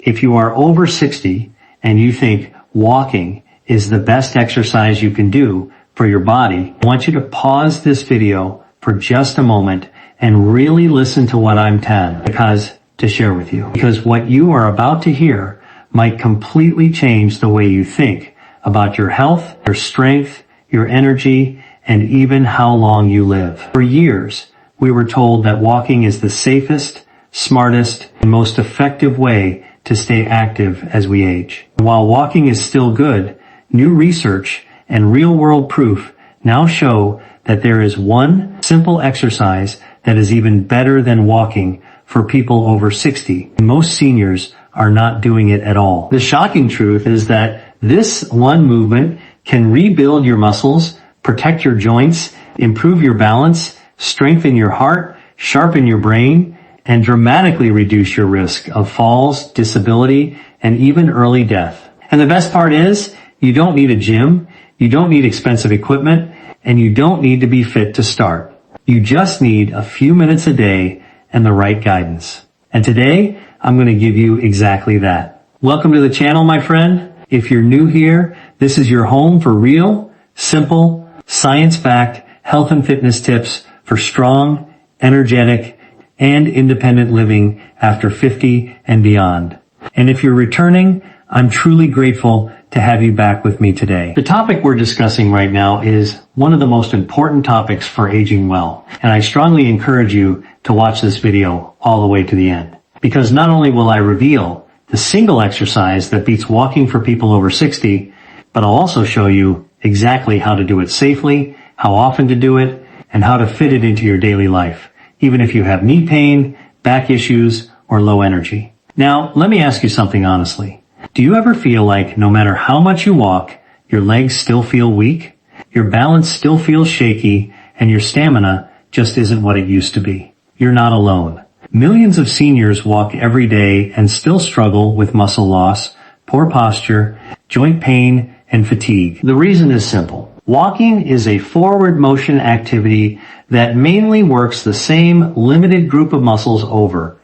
If you are over 60 and you think walking is the best exercise you can do for your body, I want you to pause this video for just a moment and really listen to what I'm telling to share with you. Because what you are about to hear might completely change the way you think about your health, your strength, your energy, and even how long you live. For years, we were told that walking is the safest, smartest, and most effective way to stay active as we age. While walking is still good, new research and real-world proof now show that there is one simple exercise that is even better than walking for people over 60. Most seniors are not doing it at all. The shocking truth is that this one movement can rebuild your muscles, protect your joints, improve your balance, strengthen your heart, sharpen your brain, and dramatically reduce your risk of falls, disability, and even early death. And the best part is, you don't need a gym, you don't need expensive equipment, and you don't need to be fit to start. You just need a few minutes a day and the right guidance. And today, I'm going to give you exactly that. Welcome to the channel, my friend. If you're new here, this is your home for real, simple, science-backed health and fitness tips for strong, energetic, and independent living after 50 and beyond. And if you're returning, I'm truly grateful to have you back with me today. The topic we're discussing right now is one of the most important topics for aging well. And I strongly encourage you to watch this video all the way to the end. Because not only will I reveal the single exercise that beats walking for people over 60, but I'll also show you exactly how to do it safely, how often to do it, and how to fit it into your daily life, even if you have knee pain, back issues, or low energy. Now, let me ask you something honestly. Do you ever feel like no matter how much you walk, your legs still feel weak, your balance still feels shaky, and your stamina just isn't what it used to be? You're not alone. Millions of seniors walk every day and still struggle with muscle loss, poor posture, joint pain, and fatigue. The reason is simple. Walking is a forward motion activity that mainly works the same limited group of muscles over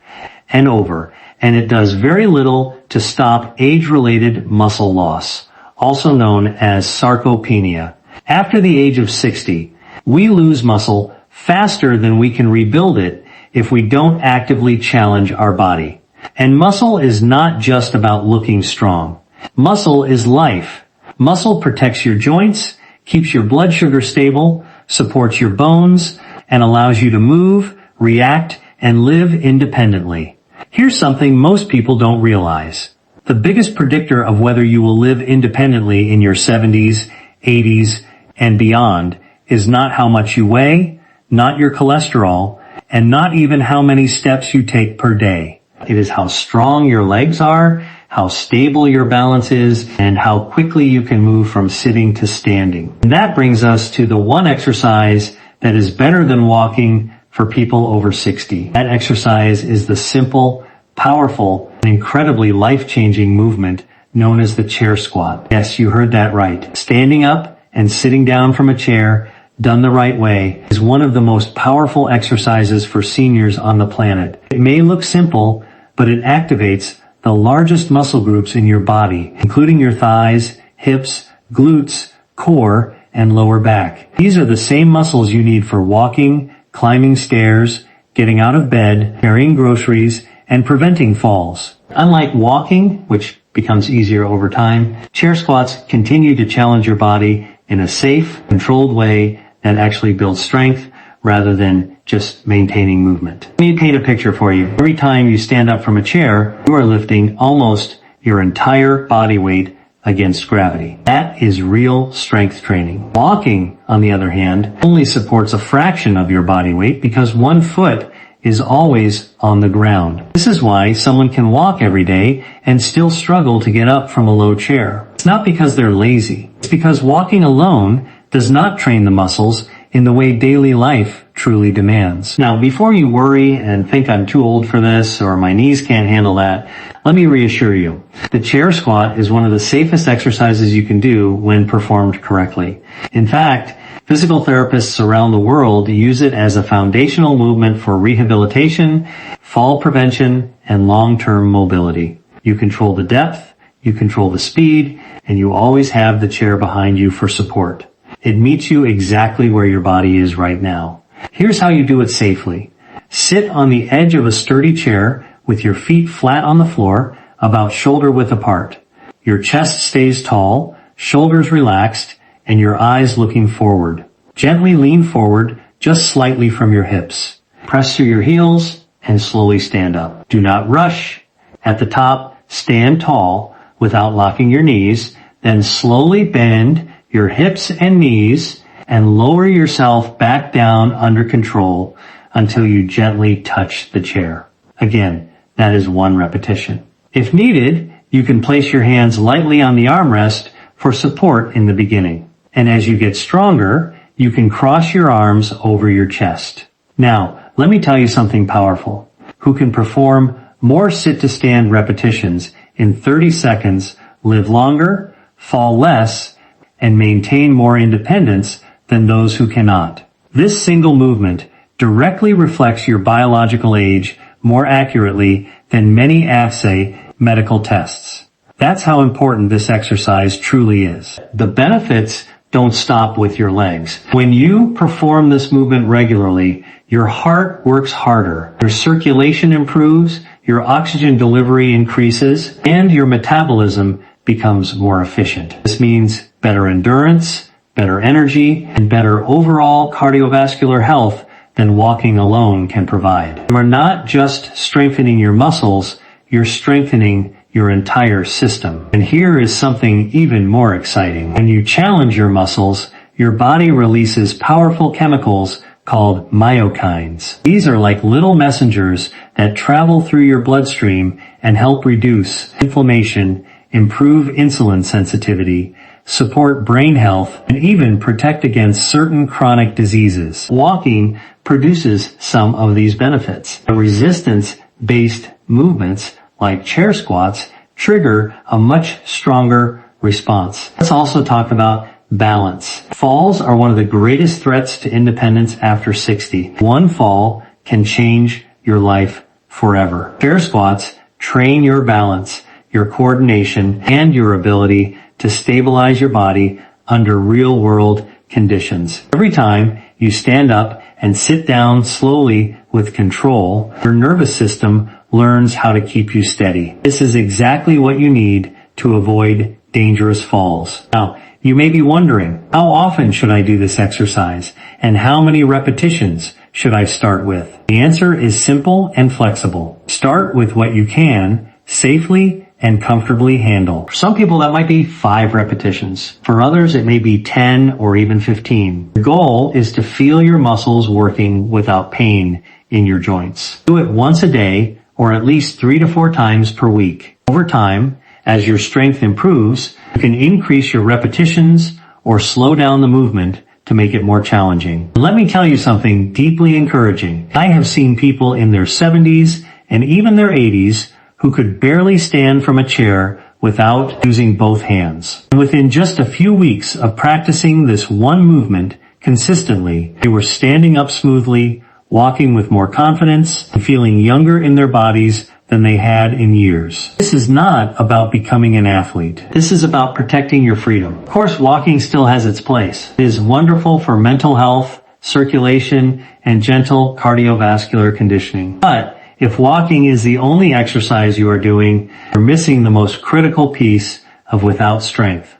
and over, and it does very little to stop age-related muscle loss, also known as sarcopenia. After the age of 60, we lose muscle faster than we can rebuild it if we don't actively challenge our body. And muscle is not just about looking strong. Muscle is life. Muscle protects your joints, keeps your blood sugar stable, supports your bones, and allows you to move, react, and live independently. Here's something most people don't realize. The biggest predictor of whether you will live independently in your 70s, 80s, and beyond is not how much you weigh, not your cholesterol, and not even how many steps you take per day. It is how strong your legs are, how stable your balance is, and how quickly you can move from sitting to standing. And that brings us to the one exercise that is better than walking for people over 60. That exercise is the simple, powerful, and incredibly life-changing movement known as the chair squat. Yes, you heard that right. Standing up and sitting down from a chair, done the right way, is one of the most powerful exercises for seniors on the planet. It may look simple, but it activates the largest muscle groups in your body, including your thighs, hips, glutes, core, and lower back. These are the same muscles you need for walking, climbing stairs, getting out of bed, carrying groceries, and preventing falls. Unlike walking, which becomes easier over time, chair squats continue to challenge your body in a safe, controlled way that actually builds strength rather than just maintaining movement. Let me paint a picture for you. Every time you stand up from a chair, you are lifting almost your entire body weight against gravity. That is real strength training. Walking, on the other hand, only supports a fraction of your body weight because one foot is always on the ground. This is why someone can walk every day and still struggle to get up from a low chair. It's not because they're lazy. It's because walking alone does not train the muscles in the way daily life truly demands. Now, before you worry and think I'm too old for this or my knees can't handle that, let me reassure you. The chair squat is one of the safest exercises you can do when performed correctly. In fact, physical therapists around the world use it as a foundational movement for rehabilitation, fall prevention, and long-term mobility. You control the depth, you control the speed, and you always have the chair behind you for support. It meets you exactly where your body is right now. Here's how you do it safely. Sit on the edge of a sturdy chair with your feet flat on the floor, about shoulder width apart. Your chest stays tall, shoulders relaxed, and your eyes looking forward. Gently lean forward, just slightly from your hips. Press through your heels and slowly stand up. Do not rush. At the top, stand tall without locking your knees, then slowly bend your hips and knees and lower yourself back down under control until you gently touch the chair. Again, that is 1 repetition. If needed, you can place your hands lightly on the armrest for support in the beginning. And as you get stronger, you can cross your arms over your chest. Now, let me tell you something powerful. Who can perform more sit-to-stand repetitions in 30 seconds, live longer, fall less, and maintain more independence than those who cannot. This single movement directly reflects your biological age more accurately than many assay medical tests. That's how important this exercise truly is. The benefits don't stop with your legs. When you perform this movement regularly, your heart works harder, your circulation improves, your oxygen delivery increases, and your metabolism becomes more efficient. This means better endurance, better energy, and better overall cardiovascular health than walking alone can provide. You're not just strengthening your muscles, you're strengthening your entire system. And here is something even more exciting. When you challenge your muscles, your body releases powerful chemicals called myokines. These are like little messengers that travel through your bloodstream and help reduce inflammation, improve insulin sensitivity, support brain health, and even protect against certain chronic diseases. Walking produces some of these benefits. The resistance-based movements like chair squats trigger a much stronger response. Let's also talk about balance. Falls are one of the greatest threats to independence after 60. One fall can change your life forever. Chair squats train your balance, your coordination, and your ability to stabilize your body under real-world conditions. Every time you stand up and sit down slowly with control, your nervous system learns how to keep you steady. This is exactly what you need to avoid dangerous falls. Now, you may be wondering, how often should I do this exercise? And how many repetitions should I start with? The answer is simple and flexible. Start with what you can safely and comfortably handle. For some people, that might be 5 repetitions. For others, it may be 10 or even 15. The goal is to feel your muscles working without pain in your joints. Do it once a day or at least 3 to 4 times per week. Over time, as your strength improves, you can increase your repetitions or slow down the movement to make it more challenging. Let me tell you something deeply encouraging. I have seen people in their 70s and even their 80s who could barely stand from a chair without using both hands. And within just a few weeks of practicing this one movement consistently, they were standing up smoothly, walking with more confidence, and feeling younger in their bodies than they had in years. This is not about becoming an athlete. This is about protecting your freedom. Of course, walking still has its place. It is wonderful for mental health, circulation, and gentle cardiovascular conditioning. But if walking is the only exercise you are doing, you're missing the most critical piece of without strength.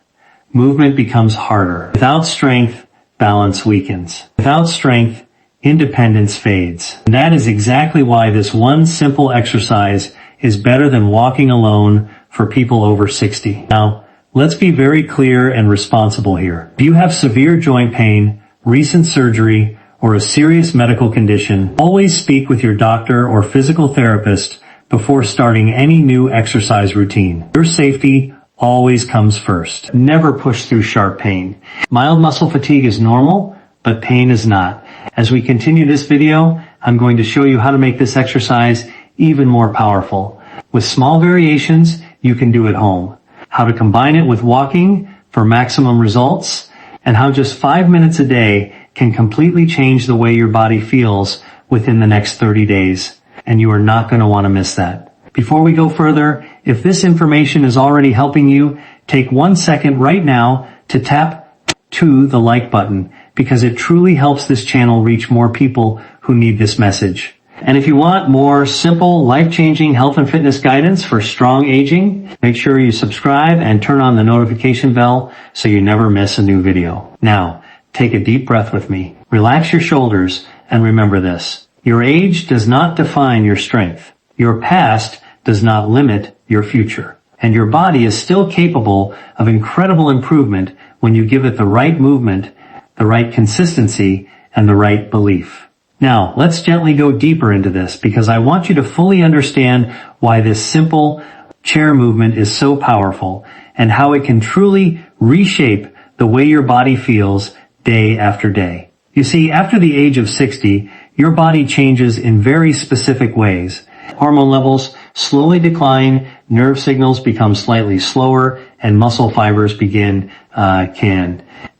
Movement becomes harder. Without strength, balance weakens. Without strength, independence fades. And that is exactly why this one simple exercise is better than walking alone for people over 60. Now, let's be very clear and responsible here. If you have severe joint pain, recent surgery, or a serious medical condition, always speak with your doctor or physical therapist before starting any new exercise routine. Your safety always comes first. Never push through sharp pain. Mild muscle fatigue is normal, but pain is not. As we continue this video, I'm going to show you how to make this exercise even more powerful. With small variations, you can do at home. How to combine it with walking for maximum results, and how just 5 minutes a day can completely change the way your body feels within the next 30 days. And you are not going to want to miss that. Before we go further, if this information is already helping you, take 1 second right now to tap to the like button because it truly helps this channel reach more people who need this message. And if you want more simple, life-changing health and fitness guidance for strong aging, make sure you subscribe and turn on the notification bell so you never miss a new video. Now, take a deep breath with me. Relax your shoulders and remember this. Your age does not define your strength. Your past does not limit your future. And your body is still capable of incredible improvement when you give it the right movement, the right consistency, and the right belief. Now, let's gently go deeper into this because I want you to fully understand why this simple chair movement is so powerful and how it can truly reshape the way your body feels day after day. You see, after the age of 60, your body changes in very specific ways. Hormone levels slowly decline, nerve signals become slightly slower, and muscle fibers can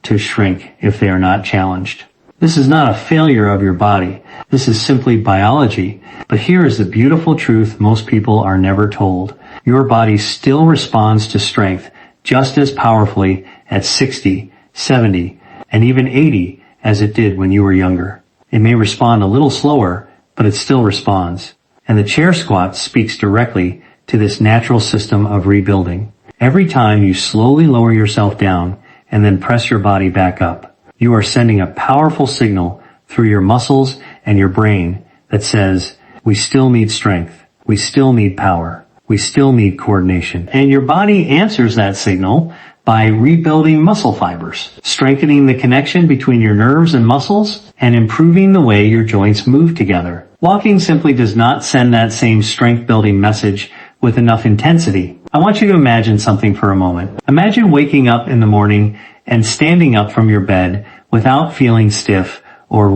to shrink if they are not challenged. This is not a failure of your body. This is simply biology. But here is the beautiful truth most people are never told. Your body still responds to strength just as powerfully at 60, 70, and even 80 as it did when you were younger. It may respond a little slower, but it still responds. And the chair squat speaks directly to this natural system of rebuilding. Every time you slowly lower yourself down and then press your body back up, you are sending a powerful signal through your muscles and your brain that says, we still need strength, we still need power, we still need coordination. And your body answers that signal by rebuilding muscle fibers, strengthening the connection between your nerves and muscles, and improving the way your joints move together. Walking simply does not send that same strength-building message with enough intensity. I want you to imagine something for a moment. Imagine waking up in the morning and standing up from your bed without feeling stiff or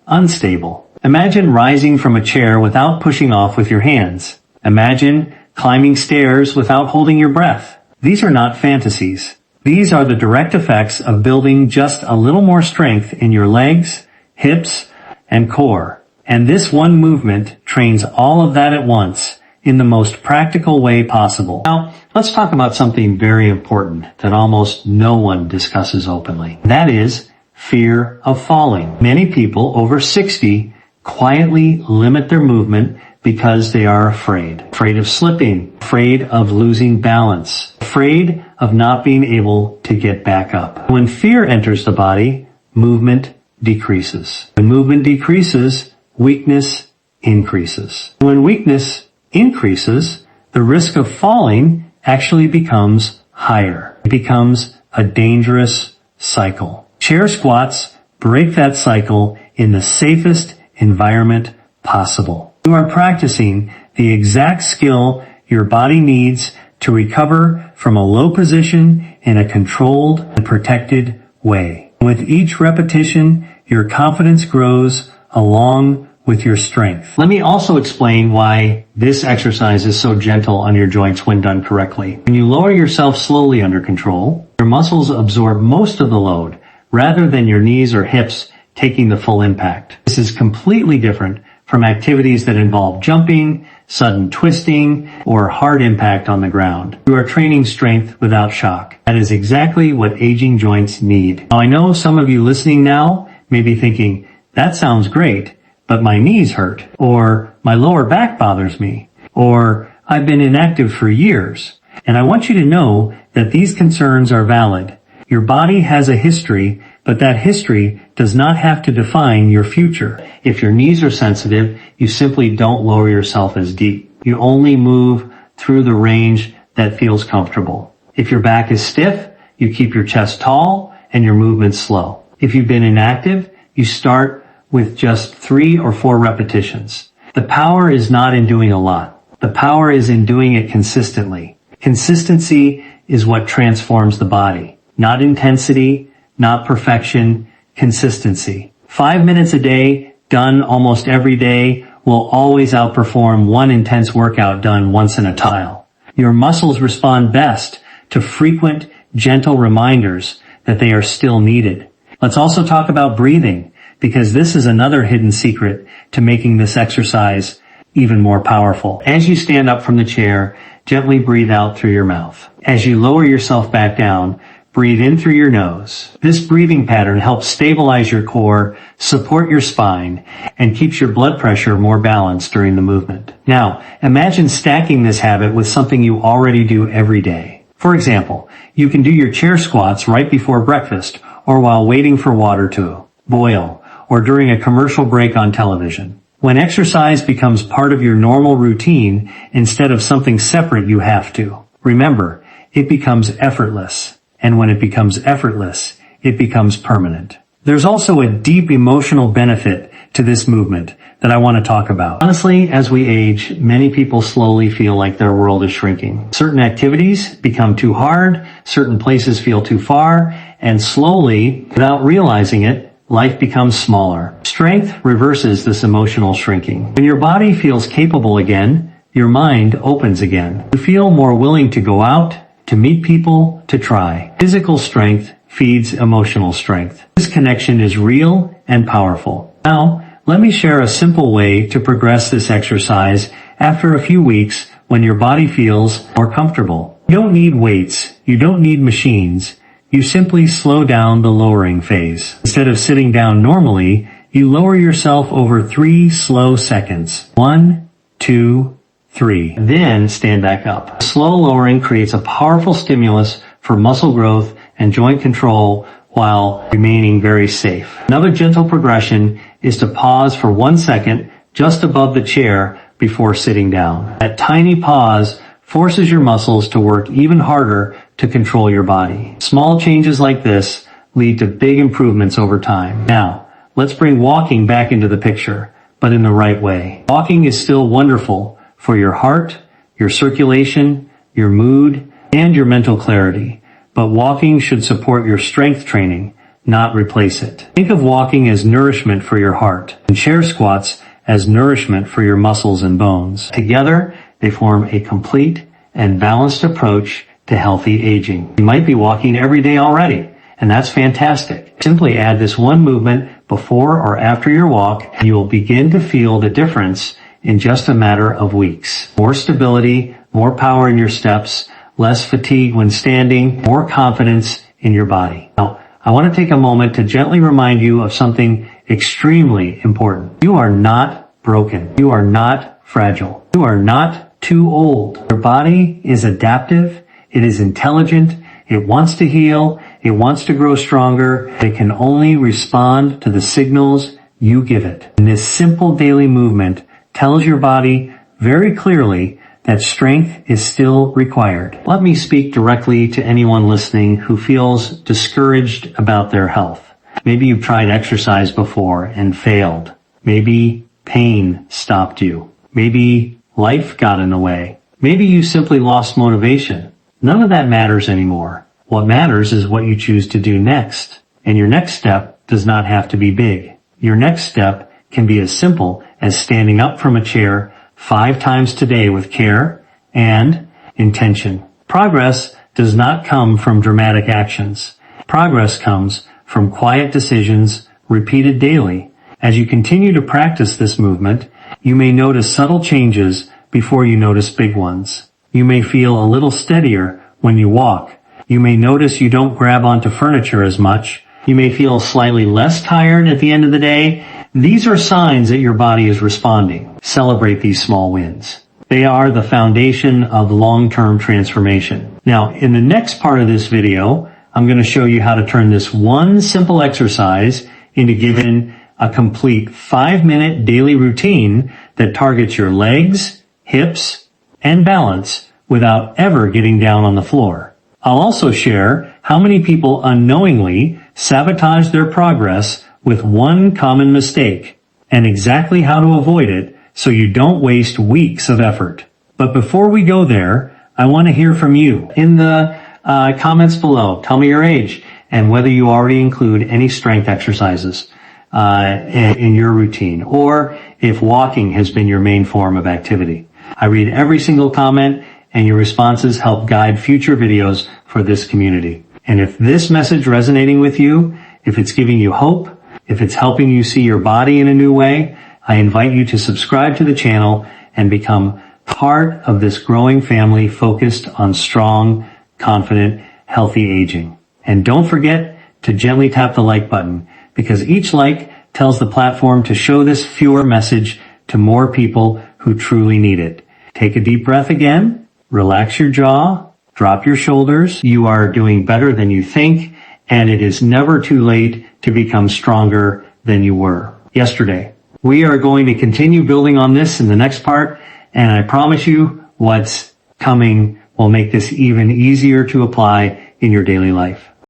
unstable. Imagine rising from a chair without pushing off with your hands. Imagine climbing stairs without holding your breath. These are not fantasies. These are the direct effects of building just a little more strength in your legs, hips, and core. And this one movement trains all of that at once in the most practical way possible. Now, let's talk about something very important that almost no one discusses openly. That is fear of falling. Many people over 60 quietly limit their movement because they are afraid. Afraid of slipping, afraid of losing balance, afraid of not being able to get back up. When fear enters the body, movement decreases. When movement decreases, weakness increases. When weakness increases, the risk of falling actually becomes higher. It becomes a dangerous cycle. Chair squats break that cycle in the safest environment possible. You are practicing the exact skill your body needs to recover from a low position in a controlled and protected way. With each repetition, your confidence grows along with your strength. Let me also explain why this exercise is so gentle on your joints when done correctly. When you lower yourself slowly under control, your muscles absorb most of the load rather than your knees or hips taking the full impact. This is completely different from activities that involve jumping, sudden twisting, or hard impact on the ground. You are training strength without shock. That is exactly what aging joints need. Now, I know some of you listening now may be thinking, that sounds great, but my knees hurt, or my lower back bothers me, or I've been inactive for years. And I want you to know that these concerns are valid. Your body has a history, but that history does not have to define your future. If your knees are sensitive, you simply don't lower yourself as deep. You only move through the range that feels comfortable. If your back is stiff, you keep your chest tall and your movements slow. If you've been inactive, you start with just 3 or 4 repetitions. The power is not in doing a lot. The power is in doing it consistently. Consistency is what transforms the body. Not intensity, not perfection, consistency. 5 minutes a day, done almost every day, will always outperform one intense workout done once in a while. Your muscles respond best to frequent, gentle reminders that they are still needed. Let's also talk about breathing, because this is another hidden secret to making this exercise even more powerful. As you stand up from the chair, gently breathe out through your mouth. As you lower yourself back down, breathe in through your nose. This breathing pattern helps stabilize your core, support your spine, and keeps your blood pressure more balanced during the movement. Now, imagine stacking this habit with something you already do every day. For example, you can do your chair squats right before breakfast, or while waiting for water to boil, or during a commercial break on television. When exercise becomes part of your normal routine instead of something separate you have to, remember, it becomes effortless. And when it becomes effortless, it becomes permanent. There's also a deep emotional benefit to this movement that I want to talk about. Honestly, as we age, many people slowly feel like their world is shrinking. Certain activities become too hard, certain places feel too far, and slowly, without realizing it, life becomes smaller. Strength reverses this emotional shrinking. When your body feels capable again, your mind opens again. You feel more willing to go out, to meet people, to try. Physical strength feeds emotional strength. This connection is real and powerful. Now, let me share a simple way to progress this exercise after a few weeks when your body feels more comfortable. You don't need weights. You don't need machines. You simply slow down the lowering phase. Instead of sitting down normally, you lower yourself over 3 slow seconds. 1, 2, 3. Then stand back up. Slow lowering creates a powerful stimulus for muscle growth and joint control while remaining very safe. Another gentle progression is to pause for 1 second just above the chair before sitting down. That tiny pause forces your muscles to work even harder to control your body. Small changes like this lead to big improvements over time. Now, let's bring walking back into the picture, but in the right way. Walking is still wonderful for your heart, your circulation, your mood, and your mental clarity. But walking should support your strength training, not replace it. Think of walking as nourishment for your heart, and chair squats as nourishment for your muscles and bones. Together, they form a complete and balanced approach to healthy aging. You might be walking every day already, and that's fantastic. Simply add this one movement before or after your walk, and you will begin to feel the difference in just a matter of weeks. More stability, more power in your steps, less fatigue when standing, more confidence in your body. Now, I want to take a moment to gently remind you of something extremely important. You are not broken. You are not fragile. You are not too old. Your body is adaptive. It is intelligent. It wants to heal. It wants to grow stronger. It can only respond to the signals you give it. And this simple daily movement tells your body very clearly that strength is still required. Let me speak directly to anyone listening who feels discouraged about their health. Maybe you've tried exercise before and failed. Maybe pain stopped you. Maybe life got in the way. Maybe you simply lost motivation. None of that matters anymore. What matters is what you choose to do next. And your next step does not have to be big. Your next step can be as simple as standing up from a chair 5 times today with care and intention. Progress does not come from dramatic actions. Progress comes from quiet decisions repeated daily. As you continue to practice this movement, you may notice subtle changes before you notice big ones. You may feel a little steadier when you walk. You may notice you don't grab onto furniture as much. You may feel slightly less tired at the end of the day. These are signs that your body is responding. Celebrate these small wins. They are the foundation of long-term transformation. Now, in the next part of this video, I'm going to show you how to turn this one simple exercise into giving a complete 5-minute daily routine that targets your legs, hips, and balance without ever getting down on the floor. I'll also share how many people unknowingly sabotage their progress with one common mistake and exactly how to avoid it so you don't waste weeks of effort. But before we go there, I want to hear from you. In the comments below, tell me your age and whether you already include any strength exercises in your routine, or if walking has been your main form of activity. I read every single comment, and your responses help guide future videos for this community. And if this message resonating with you, if it's giving you hope, if it's helping you see your body in a new way, I invite you to subscribe to the channel and become part of this growing family focused on strong, confident, healthy aging. And don't forget to gently tap the like button, because each like tells the platform to show this fewer message to more people who truly need it. Take a deep breath again, relax your jaw, drop your shoulders. You are doing better than you think, and it is never too late to become stronger than you were yesterday. We are going to continue building on this in the next part, and I promise you what's coming will make this even easier to apply in your daily life.